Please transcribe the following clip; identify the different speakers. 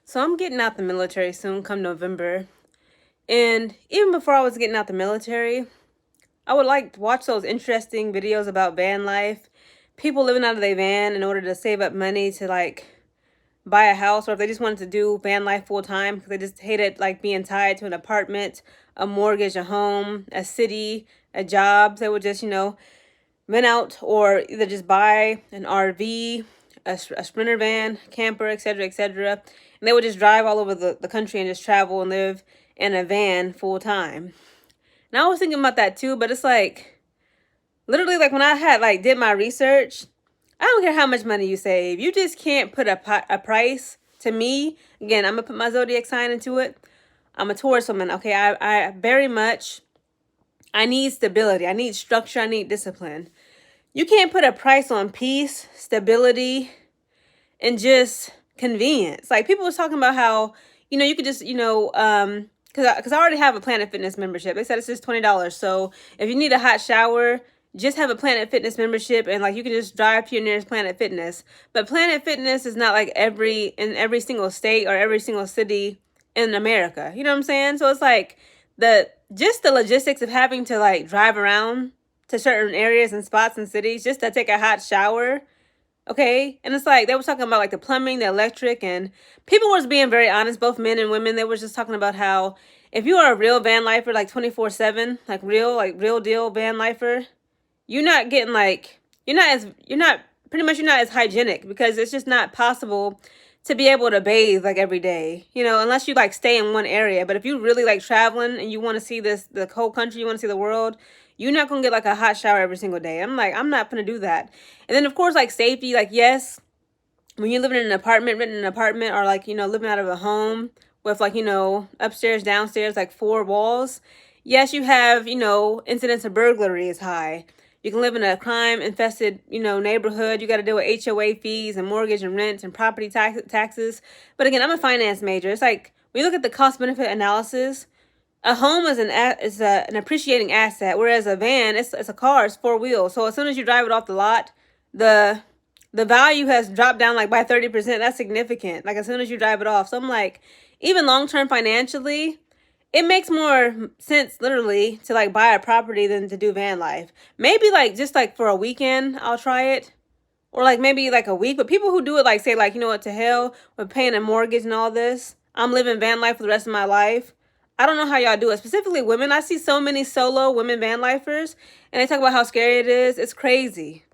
Speaker 1: So I'm getting out the military soon, come November. And even before I was getting out the military, I would like to watch those interesting videos about van life. People living out of their van in order to save up money to buy a house, or if they just wanted to do van life full time because they just hated being tied to an apartment, a mortgage, a home, a city, a job. They would just, rent out or either just buy an RV, a Sprinter van, camper, etc., etc. And they would just drive all over the country and just travel and live in a van full time. And I was thinking about that too, but it's literally when I had did my research, I don't care how much money you save. You just can't put a price to me. Again, I'm going to put my zodiac sign into it. I'm a Taurus woman. Okay, I very much, I need stability. I need structure. I need discipline. You can't put a price on peace, stability, and just convenience. Like people was talking about how, you could just, because I already have a Planet Fitness membership. They said it's just $20. So if you need a hot shower, just have a Planet Fitness membership and you can just drive to your nearest Planet Fitness. But Planet Fitness is not in every single state or every single city in America. You know what I'm saying? So it's the logistics of having to drive around to certain areas and spots and cities just to take a hot shower. Okay. And it's they were talking about the plumbing, the electric, and people was being very honest, both men and women. They were just talking about how if you are a real van lifer, 24/7, real deal van lifer, you're not getting you're not as hygienic because it's just not possible to be able to bathe every day, unless you stay in one area. But if you really traveling and you want to see the whole country, you want to see the world, you're not going to get a hot shower every single day. I'm not going to do that. And then of course, safety, yes, when you're living in an apartment, renting an apartment, or living out of a home with upstairs, downstairs, 4 walls. Yes, you have, incidents of burglary is high. You can live in a crime-infested, neighborhood. You got to deal with HOA fees and mortgage and rent and property taxes. But again, I'm a finance major. It's when you look at the cost-benefit analysis, a home is an appreciating asset, whereas a van, it's a car, it's 4 wheels. So as soon as you drive it off the lot, the value has dropped down by 30%. That's significant. As soon as you drive it off. So I'm even long-term financially, it makes more sense literally to buy a property than to do van life. Maybe just for a weekend, I'll try it. Or maybe a week. But people who do it say you know what, to hell with paying a mortgage and all this. I'm living van life for the rest of my life. I don't know how y'all do it. Specifically women. I see so many solo women van lifers and they talk about how scary it is. It's crazy.